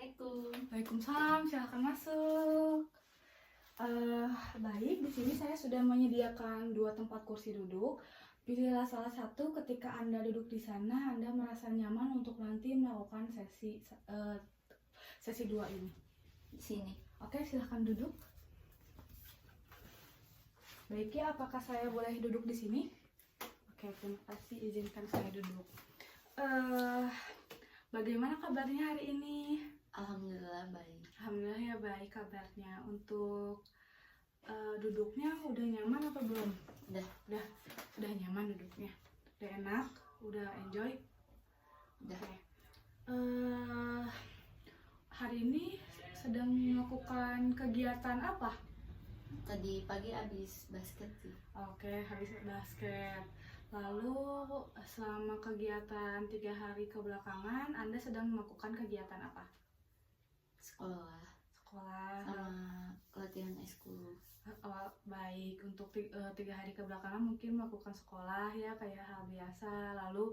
Assalamualaikum. Waalaikumsalam, silahkan masuk. Baik, di sini saya sudah menyediakan 2 tempat kursi duduk. Pilihlah salah satu. Ketika Anda duduk di sana, Anda merasa nyaman untuk nanti melakukan sesi 2 ini. Di sini. Oke, silahkan duduk. Baik ya, apakah saya boleh duduk di sini? Oke, terima kasih, izinkan saya duduk. Bagaimana kabarnya hari ini? Alhamdulillah baik. Alhamdulillah ya baik kabarnya. Untuk duduknya udah nyaman apa belum? Udah nyaman duduknya. Udah enak, udah enjoy. Udah. Oke. Hari ini sedang melakukan kegiatan apa? Tadi pagi habis basket sih. Oke, habis basket. Lalu selama kegiatan 3 hari kebelakangan, Anda sedang melakukan kegiatan apa? Sekolah Sekolah. sama latihan eskul. Baik, untuk 3 hari kebelakangan mungkin melakukan sekolah ya kayak hal biasa, lalu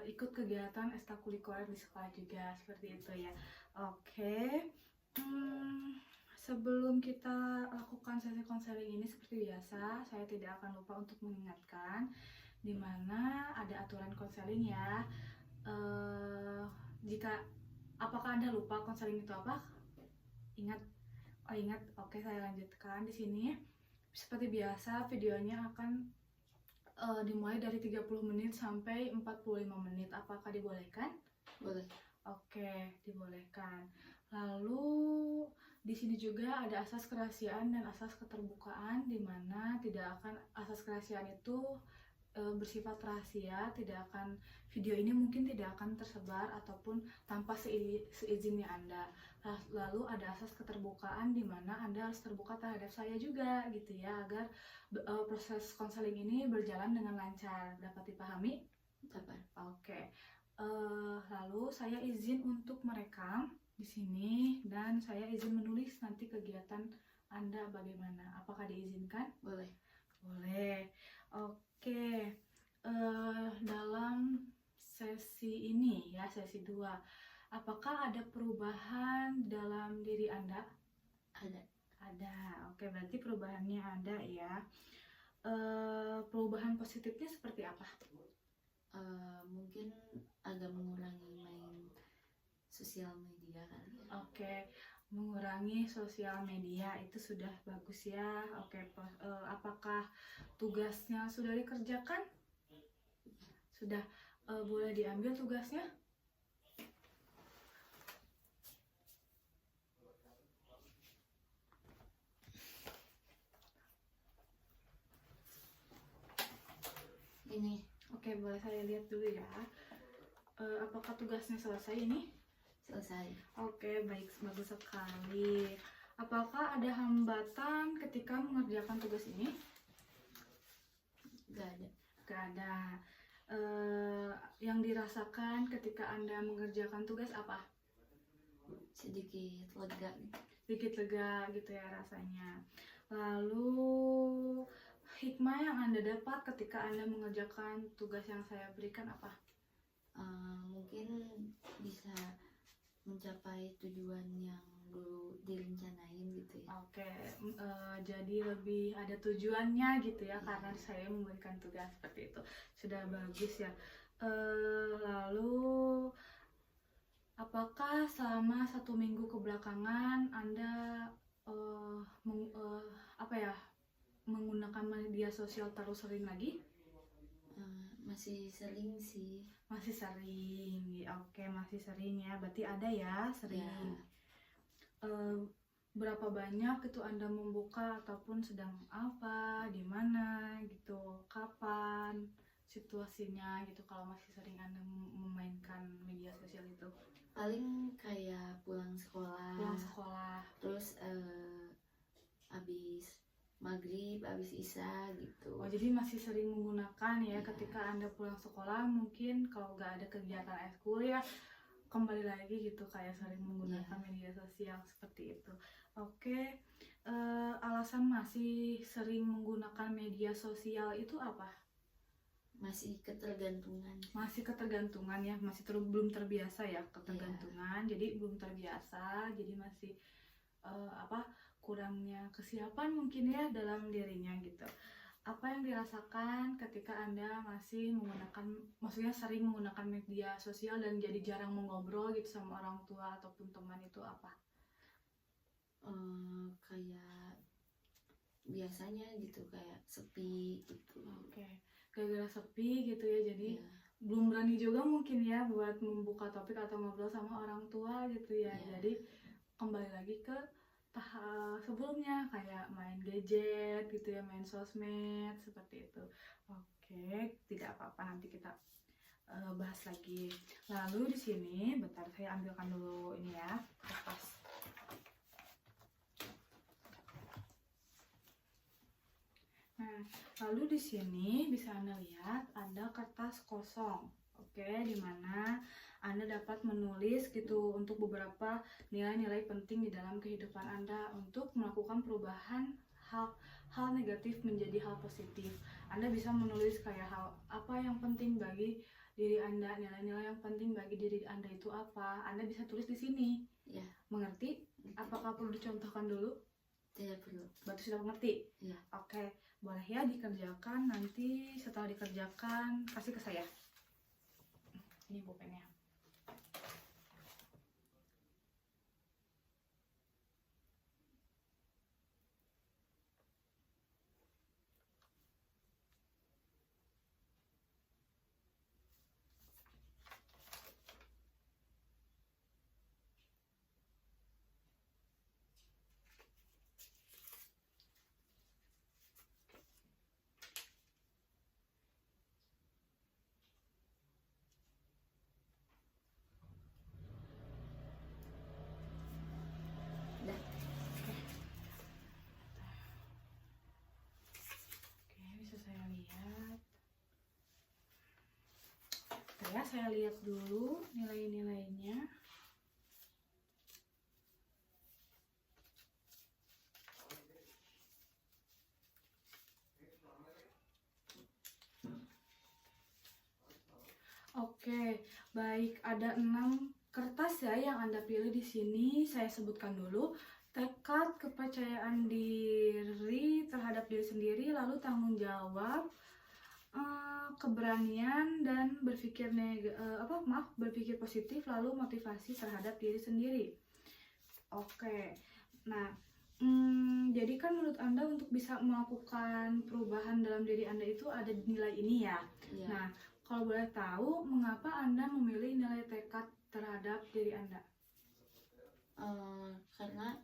ikut kegiatan ekstrakurikuler di sekolah juga, seperti itu ya. Oke. Sebelum kita lakukan sesi konseling ini, seperti biasa saya tidak akan lupa untuk mengingatkan di mana ada aturan konseling ya. Apakah Anda lupa konseling itu apa? Ingat? Ingat. Oke, saya lanjutkan di sini. Seperti biasa, videonya akan dimulai dari 30 menit sampai 45 menit. Apakah dibolehkan? Boleh. Oke, dibolehkan. Lalu di sini juga ada asas kerahasiaan dan asas keterbukaan, di mana asas kerahasiaan itu bersifat rahasia, video ini mungkin tidak akan tersebar ataupun tanpa seizinnya Anda. Lalu ada asas keterbukaan, di mana Anda harus terbuka terhadap saya juga gitu ya, agar proses konseling ini berjalan dengan lancar. Dapat dipahami? Dapat. Oke. Lalu saya izin untuk merekam di sini dan saya izin menulis nanti kegiatan Anda bagaimana. Apakah diizinkan? Boleh. Boleh. Oke. Dalam sesi ini ya, sesi 2, apakah ada perubahan dalam diri Anda? Ada. Oke, berarti perubahannya ada ya. Perubahan positifnya seperti apa? Mungkin agak mengurangi main sosial media kali ya. Oke, mengurangi sosial media itu sudah bagus ya. Oke, apakah tugasnya sudah dikerjakan? Sudah. Boleh diambil tugasnya? Ini. Oke, boleh saya lihat dulu ya. Apakah tugasnya selesai ini? Selesai. Oke, baik, bagus sekali. Apakah ada hambatan ketika mengerjakan tugas ini? Gak ada. Gak ada. Yang dirasakan ketika Anda mengerjakan tugas apa? Sedikit lega. Sedikit lega gitu ya rasanya. Lalu hikmah yang Anda dapat ketika Anda mengerjakan tugas yang saya berikan apa? Mungkin bisa mencapai tujuan yang dulu direncanain gitu ya. Oke, jadi lebih ada tujuannya gitu ya, karena saya memberikan tugas seperti itu. Sudah bagus ya. Lalu apakah selama 1 minggu kebelakangan Anda menggunakan media sosial terus sering lagi? Masih sering sih. Masih sering. Oke, masih sering ya. Berarti ada ya sering. Ya. Berapa banyak itu Anda membuka ataupun sedang apa, di mana gitu, kapan situasinya gitu kalau masih sering Anda memainkan media sosial itu? Paling kayak pulang sekolah. Terus abis maghrib, abis isya gitu. Oh, jadi masih sering menggunakan ya. Ketika Anda pulang sekolah, mungkin kalau nggak ada kegiatan eskul ya kembali lagi gitu, kayak sering menggunakan media sosial seperti itu. Oke. Alasan masih sering menggunakan media sosial itu apa? masih ketergantungan. Masih ketergantungan ya, masih belum terbiasa ya ketergantungan. Jadi belum terbiasa, jadi masih kurangnya kesiapan mungkin ya dalam dirinya gitu. Apa yang dirasakan ketika Anda masih menggunakan, maksudnya sering menggunakan media sosial dan jadi jarang mengobrol gitu sama orang tua ataupun teman, itu apa? Kayak biasanya gitu, kayak sepi gitu. Oke. Gara-gara sepi gitu ya, jadi belum berani juga mungkin ya buat membuka topik atau ngobrol sama orang tua gitu ya. Jadi kembali lagi ke tahap sebelumnya, kayak main gadget gitu ya, main sosmed seperti itu. Oke, tidak apa-apa, nanti kita bahas lagi. Lalu di sini, bentar saya ambilkan dulu ini ya, kertas. Nah, lalu di sini bisa Anda lihat ada kertas kosong. Oke, dimana Anda dapat menulis gitu untuk beberapa nilai-nilai penting di dalam kehidupan Anda untuk melakukan perubahan hal negatif menjadi hal positif. Anda bisa menulis kayak hal apa yang penting bagi diri Anda, nilai-nilai yang penting bagi diri Anda itu apa. Anda bisa tulis di sini. Ya. Mengerti? Apakah perlu dicontohkan dulu? Tidak perlu. Berarti sudah mengerti? Ya. Oke, boleh ya dikerjakan. Nanti setelah dikerjakan kasih ke saya. Ini pulpennya. Saya lihat dulu nilai-nilainya. Oke, baik, ada 6 kertas ya yang Anda pilih di sini. Saya sebutkan dulu. Tekad, kepercayaan diri terhadap diri sendiri, lalu tanggung jawab, keberanian, dan berpikir berpikir positif, lalu motivasi terhadap diri sendiri. Oke, nah jadi kan menurut Anda untuk bisa melakukan perubahan dalam diri Anda itu ada nilai ini ya. Nah, kalau boleh tahu mengapa Anda memilih nilai tekad terhadap diri Anda? Karena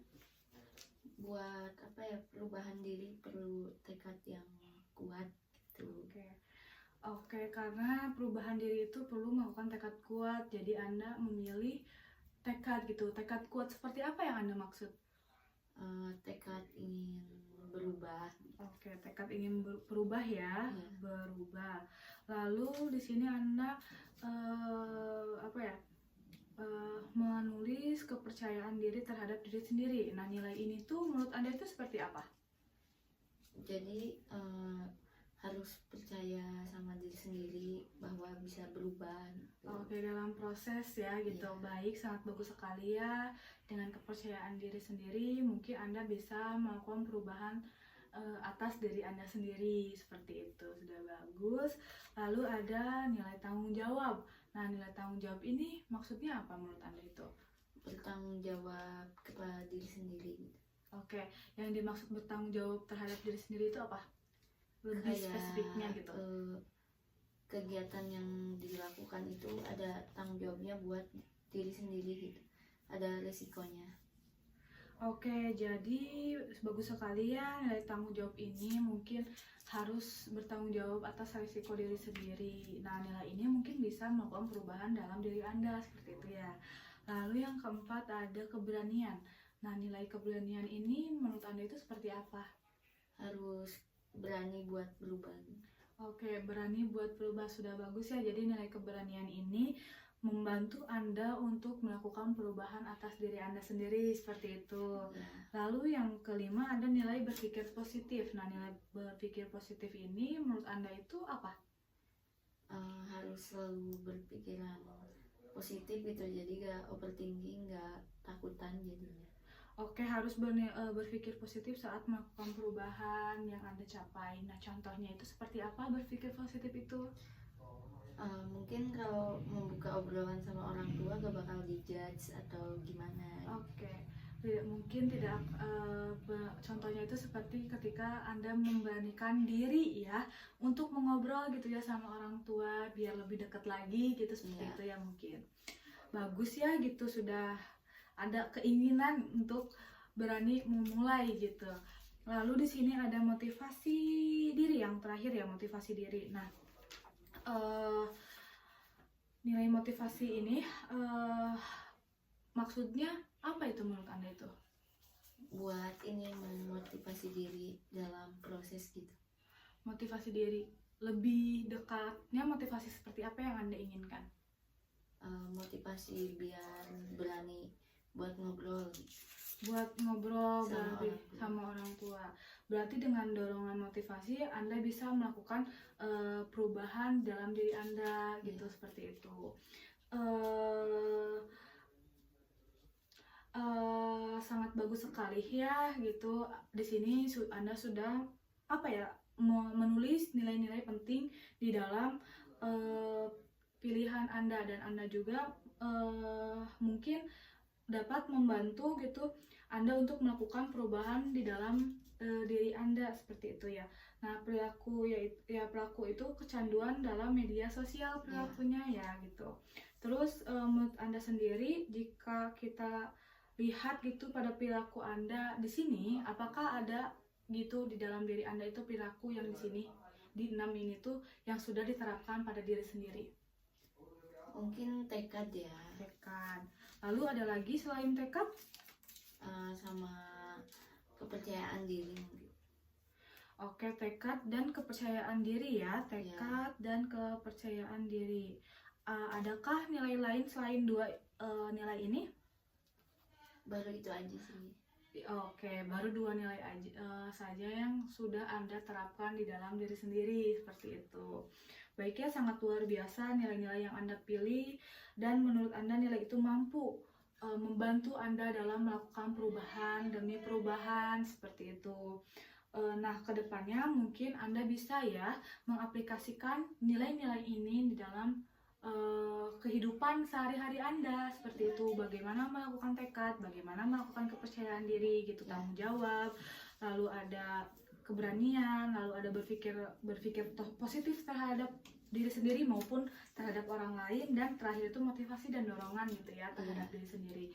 buat perubahan diri perlu tekad yang kuat gitu. Oke, karena perubahan diri itu perlu melakukan tekad kuat, jadi Anda memilih tekad gitu. Tekad kuat seperti apa yang Anda maksud? Tekad ingin berubah. Oke, tekad ingin berubah ya, berubah. Lalu di sini Anda menulis kepercayaan diri terhadap diri sendiri. Nah, nilai ini tuh menurut Anda itu seperti apa? Jadi harus percaya sama diri sendiri bahwa bisa berubah gitu. Oke, dalam proses ya gitu. Baik, sangat bagus sekali ya. Dengan kepercayaan diri sendiri mungkin Anda bisa melakukan perubahan atas diri Anda sendiri, seperti itu. Sudah bagus. Lalu ada nilai tanggung jawab. Nah, nilai tanggung jawab ini maksudnya apa menurut Anda itu? Bertanggung jawab kepada diri sendiri. Oke, yang dimaksud bertanggung jawab terhadap diri sendiri itu apa? Lebih spesifiknya gitu. Kegiatan yang dilakukan itu ada tanggung jawabnya buat diri sendiri gitu. Ada resikonya. Oke, jadi bagus sekali ya, nilai tanggung jawab ini mungkin harus bertanggung jawab atas risiko diri sendiri. Nah, nilai ini mungkin bisa melakukan perubahan dalam diri Anda, seperti itu ya. Lalu yang keempat ada keberanian. Nah, nilai keberanian ini menurut Anda itu seperti apa? Harus berani buat berubah. Oke, berani buat berubah, sudah bagus ya. Jadi nilai keberanian ini membantu Anda untuk melakukan perubahan atas diri Anda sendiri, seperti itu. Lalu yang kelima ada nilai berpikir positif. Nah, nilai berpikir positif ini menurut Anda itu apa? harus selalu berpikiran positif gitu, jadi gak overthinking, gak takutan jadinya. Oke, harus berpikir positif saat melakukan perubahan yang Anda capai. Nah, contohnya itu seperti apa berpikir positif itu? Mungkin kalau membuka obrolan sama orang tua gak bakal dijudge atau gimana. Oke, tidak contohnya itu seperti ketika Anda memberanikan diri ya untuk mengobrol gitu ya sama orang tua biar lebih dekat lagi gitu, seperti Iya. itu ya mungkin. Bagus ya gitu, sudah ada keinginan untuk berani memulai gitu. Lalu di sini ada motivasi diri yang terakhir ya, motivasi diri. Nah, nilai motivasi ini maksudnya apa itu menurut Anda itu? Buat ini memotivasi diri dalam proses gitu. Motivasi diri, lebih dekatnya motivasi seperti apa yang Anda inginkan? Motivasi biar berani buat ngobrol sama orang tua. Berarti dengan dorongan motivasi Anda bisa melakukan perubahan dalam diri Anda gitu, seperti itu. Sangat bagus sekali ya gitu. Di sini Anda sudah menulis nilai-nilai penting di dalam pilihan Anda, dan Anda juga mungkin dapat membantu gitu Anda untuk melakukan perubahan di dalam diri Anda, seperti itu ya. Nah, pelaku itu kecanduan dalam media sosial perilakunya ya gitu. Terus menurut Anda sendiri, jika kita lihat gitu pada perilaku Anda di sini, apakah ada gitu di dalam diri Anda itu perilaku yang di sini di 6 ini tuh yang sudah diterapkan pada diri sendiri? Mungkin tekad ya. Tekad. Lalu ada lagi selain tekad? Sama kepercayaan diri mungkin. Oke, tekad dan kepercayaan diri ya. Tekad dan kepercayaan diri. Adakah nilai lain selain dua nilai ini? Baru itu aja sih. Oke, baru dua nilai saja yang sudah Anda terapkan di dalam diri sendiri, seperti itu. Baik ya, sangat luar biasa nilai-nilai yang Anda pilih, dan menurut Anda nilai itu mampu membantu Anda dalam melakukan perubahan demi perubahan, seperti itu. Nah, kedepannya mungkin Anda bisa ya mengaplikasikan nilai-nilai ini di dalam kehidupan sehari-hari Anda, seperti itu. Bagaimana melakukan tekad, bagaimana melakukan kepercayaan diri gitu, tanggung jawab, lalu ada keberanian, lalu ada berpikir positif terhadap diri sendiri maupun terhadap orang lain, dan terakhir itu motivasi dan dorongan gitu ya terhadap diri sendiri.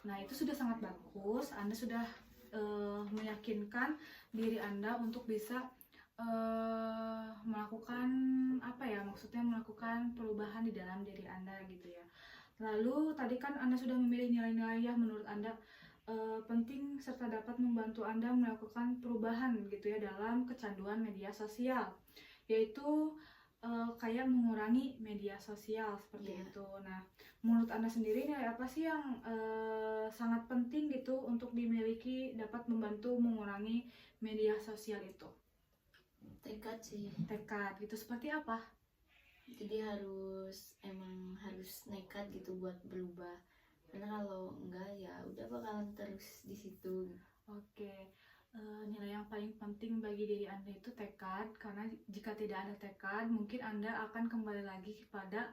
Nah, itu sudah sangat bagus. Anda sudah meyakinkan diri Anda untuk bisa melakukan melakukan perubahan di dalam diri Anda gitu ya. Lalu tadi kan Anda sudah memilih nilai-nilai yang menurut Anda penting serta dapat membantu Anda melakukan perubahan gitu ya dalam kecanduan media sosial, yaitu kayak mengurangi media sosial, seperti itu. Nah, menurut Anda sendiri nilai apa sih yang sangat penting gitu untuk dimiliki dapat membantu mengurangi media sosial itu? Tekad sih. Tekad gitu, seperti apa? Jadi harus nekat gitu buat berubah, karena kalau enggak ya udah bakalan terus di situ. Oke. Nilai yang paling penting bagi diri Anda itu tekad, karena jika tidak ada tekad mungkin Anda akan kembali lagi kepada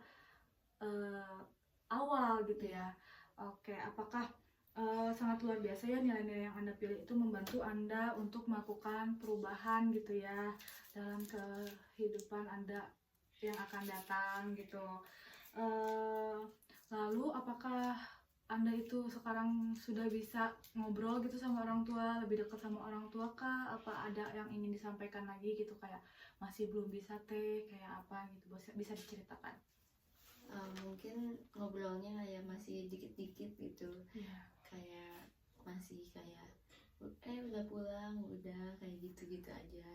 awal gitu ya. Oke, apakah sangat luar biasa ya nilai-nilai yang Anda pilih itu membantu Anda untuk melakukan perubahan gitu ya dalam kehidupan Anda yang akan datang gitu. Lalu apakah Anda itu sekarang sudah bisa ngobrol gitu sama orang tua, lebih dekat sama orang tua kah? Apa ada yang ingin disampaikan lagi gitu, kayak masih belum bisa kayak apa gitu, bisa diceritakan? Mungkin ngobrolnya kayak masih dikit-dikit gitu. Kayak masih kayak udah pulang, udah kayak gitu-gitu aja.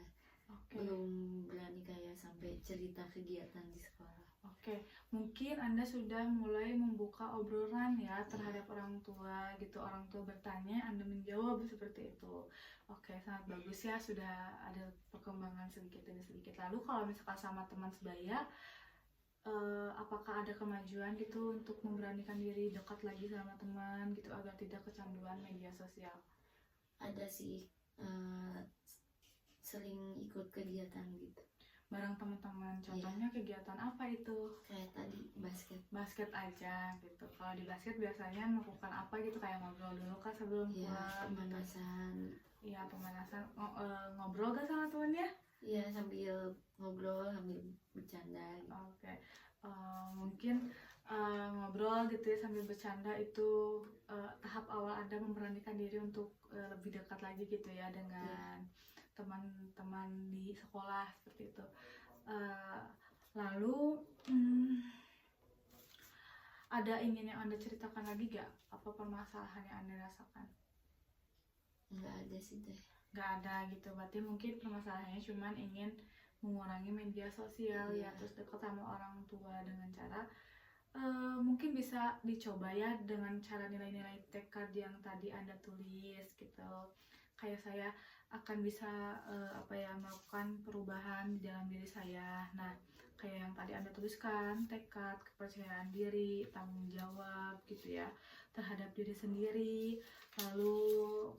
Belum berani kayak sampai cerita kegiatan di sekolah. Oke, mungkin Anda sudah mulai membuka obrolan ya terhadap orang tua gitu. Orang tua bertanya, Anda menjawab seperti itu. Oke, sangat bagus ya, sudah ada perkembangan sedikit demi sedikit. Lalu kalau misalkan sama teman sebaya, apakah ada kemajuan gitu untuk memberanikan diri dekat lagi sama teman gitu agar tidak kecanduan media sosial? Ada sih, sering ikut kegiatan gitu, Bareng teman-teman, contohnya kegiatan apa itu? kayak tadi Basket aja gitu. Kalau di basket biasanya melakukan apa gitu, kayak ngobrol dulu kan sebelum ya, pulang? pemanasan. Iya, pemanasan. Ngobrol gak sama temennya? Iya, sambil ngobrol sambil bercanda gitu. Oke. Mungkin ngobrol gitu ya sambil bercanda itu tahap awal Anda memberanikan diri untuk lebih dekat lagi gitu ya dengan teman-teman di sekolah seperti itu. Lalu ada ingin yang Anda ceritakan lagi gak? Apa permasalahan yang Anda rasakan? Nggak ada sih teh. Nggak ada gitu, berarti mungkin permasalahannya cuman ingin mengurangi media sosial ya, terus dekat sama orang tua dengan cara mungkin bisa dicoba ya dengan cara nilai-nilai tekad yang tadi Anda tulis gitu. Kayak saya akan bisa melakukan perubahan di dalam diri saya. Nah, kayak yang tadi Anda tuliskan, tekad, kepercayaan diri, tanggung jawab gitu ya terhadap diri sendiri, lalu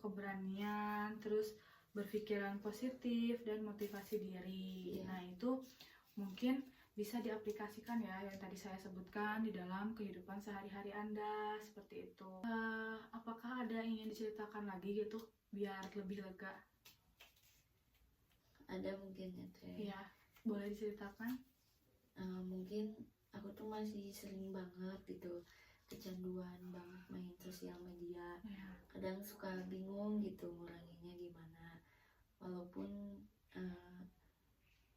keberanian, terus berpikiran positif dan motivasi diri. Nah, itu mungkin bisa diaplikasikan ya yang tadi saya sebutkan di dalam kehidupan sehari-hari Anda seperti itu. Apakah ada yang ingin diceritakan lagi gitu biar lebih lega? Ada mungkin ya teh. Iya, boleh diceritakan. Mungkin aku tuh masih sering banget gitu kecanduan banget main sosial media. Kadang suka bingung gitu nguranginnya gimana, walaupun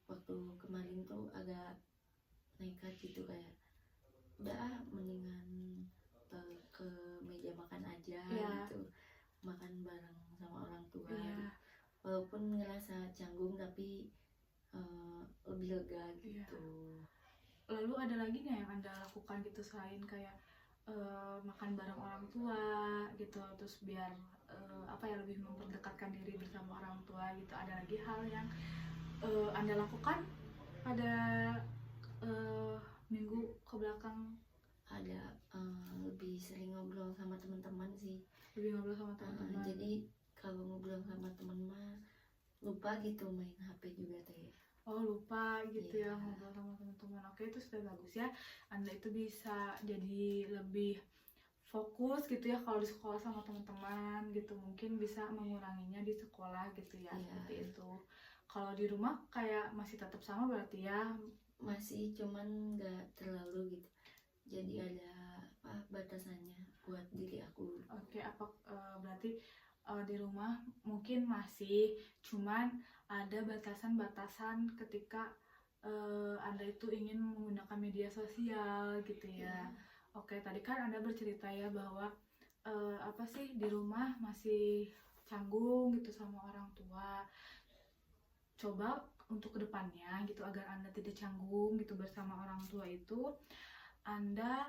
waktu kemarin tuh agak nekat gitu, kayak udah mendingan ke meja makan aja gitu, makan bareng sama orang tua gitu. Walaupun ngerasa canggung tapi lebih lega gitu. Lalu ada lagi nggak yang Anda lakukan gitu selain kayak makan bareng orang tua gitu, terus biar lebih memperdekatkan diri bersama orang tua gitu? Ada lagi hal yang Anda lakukan pada minggu ke belakang? Ada, lebih sering ngobrol sama teman-teman sih. Lebih ngobrol sama teman-teman. Jadi kalau ngobrol sama teman mah lupa gitu main HP juga teh. Oh, lupa gitu ya ngobrol sama teman-teman. Oke, itu sudah bagus ya. Anda itu bisa jadi lebih fokus gitu ya kalau di sekolah sama teman-teman gitu. Mungkin bisa menguranginya di sekolah gitu ya, seperti itu. Kalau di rumah kayak masih tetap sama berarti ya? Masih, cuman nggak terlalu gitu. Jadi ada batasannya buat diri aku. Oke, berarti di rumah mungkin masih, cuman ada batasan-batasan ketika Anda itu ingin menggunakan media sosial gitu ya. Oke, tadi kan Anda bercerita ya bahwa di rumah masih canggung gitu sama orang tua. Coba untuk kedepannya gitu agar Anda tidak canggung gitu bersama orang tua itu, Anda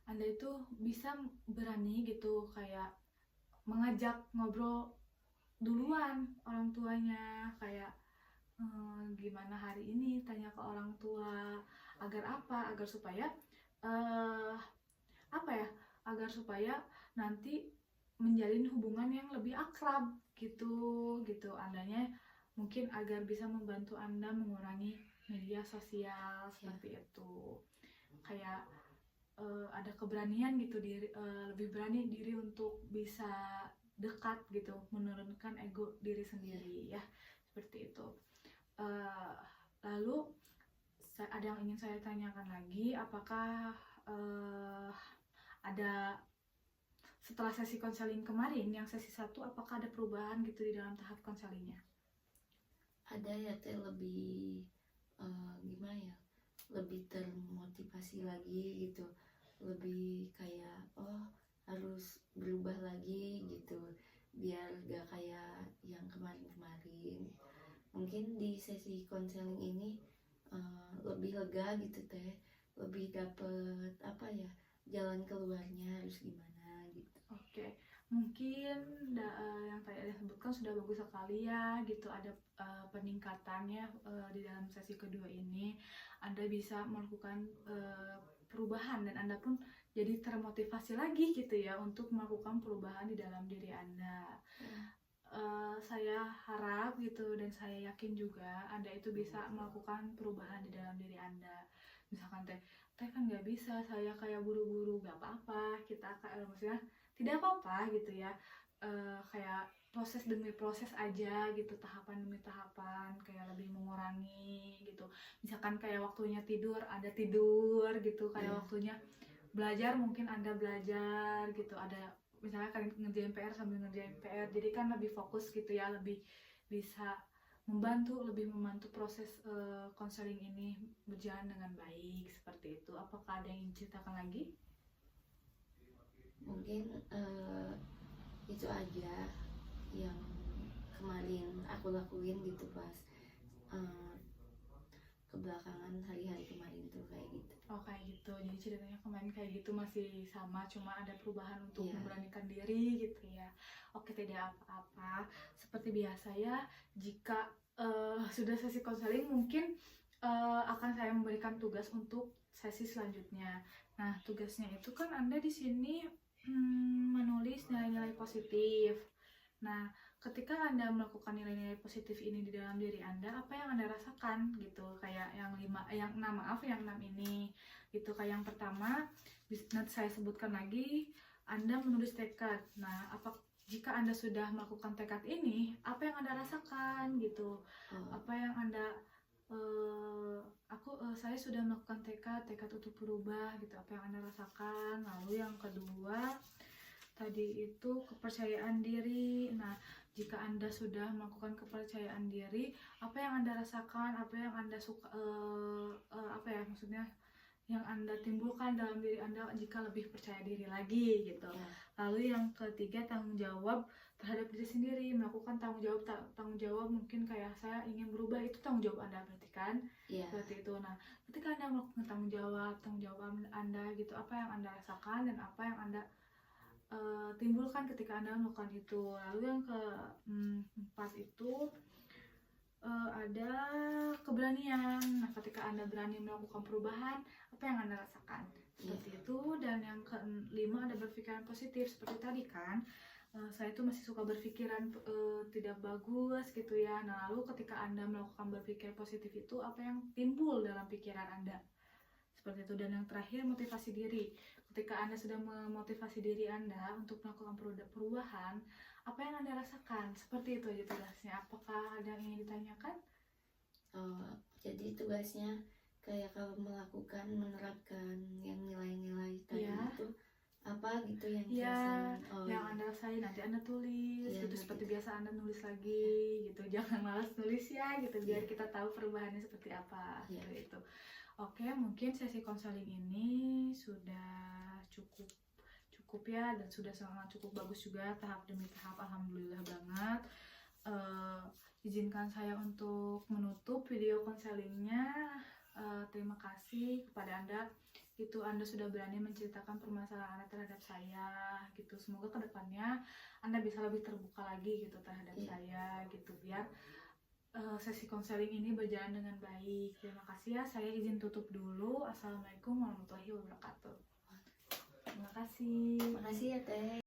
Anda itu bisa berani gitu kayak mengajak ngobrol duluan orang tuanya, kayak gimana hari ini, tanya ke orang tua. Agar apa? Agar supaya agar supaya nanti menjalin hubungan yang lebih akrab gitu. Andanya mungkin agar bisa membantu Anda mengurangi media sosial seperti itu. Kayak ada keberanian gitu lebih berani diri untuk bisa dekat gitu, menurunkan ego diri sendiri ya, seperti itu. Lalu ada yang ingin saya tanyakan lagi, apakah ada setelah sesi konseling kemarin yang sesi 1, apakah ada perubahan gitu di dalam tahap konselingnya? Ada ya teh, lebih gimana ya, lebih termotivasi lagi gitu, lebih kayak harus berubah lagi gitu biar gak kayak yang kemarin-kemarin. Mungkin di sesi konseling ini lebih lega gitu teh, lebih dapet jalan keluarnya harus gimana gitu. Oke, mungkin mungkin yang tadi Anda sebutkan sudah bagus sekali ya gitu, ada peningkatannya di dalam sesi kedua ini. Anda bisa melakukan perubahan dan Anda pun jadi termotivasi lagi gitu ya untuk melakukan perubahan di dalam diri Anda. Saya harap gitu dan saya yakin juga Anda itu bisa melakukan perubahan di dalam diri Anda. Misalkan teh kan nggak bisa, saya kayak buru-buru, nggak apa-apa, kita maksudnya tidak apa-apa gitu ya, kayak proses demi proses aja gitu, tahapan demi tahapan, kayak lebih mengurangi gitu. Misalkan kayak waktunya tidur, Anda tidur gitu, kayak waktunya belajar mungkin Anda belajar gitu, ada misalnya kalian ngerjain PR sambil ngerjain PR, jadi kan lebih fokus gitu ya, lebih bisa lebih membantu proses konseling ini berjalan dengan baik seperti itu. Apakah ada yang ingin ceritakan lagi? Mungkin itu aja yang kemarin aku lakuin gitu pas kebelakangan hari-hari kemarin tuh kayak gitu. Oh kayak gitu, jadi ceritanya kemarin kayak gitu masih sama, cuma ada perubahan untuk memberanikan diri gitu ya. Oke, tidak apa-apa, seperti biasa ya, jika sudah sesi konseling mungkin akan saya memberikan tugas untuk sesi selanjutnya. Nah, tugasnya itu kan Anda di sini menulis nilai-nilai positif. Nah, ketika Anda melakukan nilai-nilai positif ini di dalam diri Anda, apa yang Anda rasakan gitu? Kayak yang 6 ini gitu. Kayak yang pertama, nanti saya sebutkan lagi, Anda menulis tekad. Nah, jika Anda sudah melakukan tekad ini, apa yang Anda rasakan gitu? Apa yang Anda saya sudah melakukan tekad untuk berubah gitu, apa yang Anda rasakan. Lalu yang kedua tadi itu kepercayaan diri. Nah, jika Anda sudah melakukan kepercayaan diri, apa yang Anda rasakan, apa yang Anda suka, maksudnya yang Anda timbulkan dalam diri Anda jika lebih percaya diri lagi gitu. Lalu yang ketiga, tanggung jawab terhadap diri sendiri, melakukan tanggung jawab mungkin kayak saya ingin berubah, itu tanggung jawab Anda berarti kan? Seperti itu. Nah, ketika Anda melakukan tanggung jawab Anda gitu, apa yang Anda rasakan dan apa yang Anda timbulkan ketika Anda melakukan itu. Lalu yang keempat itu ada keberanian. Nah, ketika Anda berani melakukan perubahan, apa yang Anda rasakan? Seperti itu. Dan yang kelima ada berpikiran positif. Seperti tadi kan, saya tuh masih suka berpikiran tidak bagus gitu ya. Nah, lalu ketika Anda melakukan berpikir positif itu, apa yang timbul dalam pikiran Anda? Seperti itu. Dan yang terakhir, motivasi diri. Ketika Anda sudah memotivasi diri Anda untuk melakukan perubahan, apa yang Anda rasakan? Seperti itu aja tugasnya. Apakah ada yang ingin ditanyakan? Jadi tugasnya kayak kalau menerapkan yang nilai-nilai tadi itu apa gitu yang yang Anda rasain, nanti Anda tulis gitu, seperti biasa Anda nulis lagi gitu, jangan malas nulis ya gitu, biar kita tahu perubahannya seperti apa gitu. Oke, mungkin sesi konseling ini sudah cukup ya, dan sudah sangat cukup bagus juga, tahap demi tahap, alhamdulillah banget. Izinkan saya untuk menutup video konselingnya. Terima kasih kepada Anda gitu, Anda sudah berani menceritakan permasalahan Anda terhadap saya gitu. Semoga kedepannya Anda bisa lebih terbuka lagi gitu terhadap saya gitu, biar sesi konseling ini berjalan dengan baik. Terima kasih ya, saya izin tutup dulu. Assalamualaikum warahmatullahi wabarakatuh. Terima kasih. Makasih ya Teh.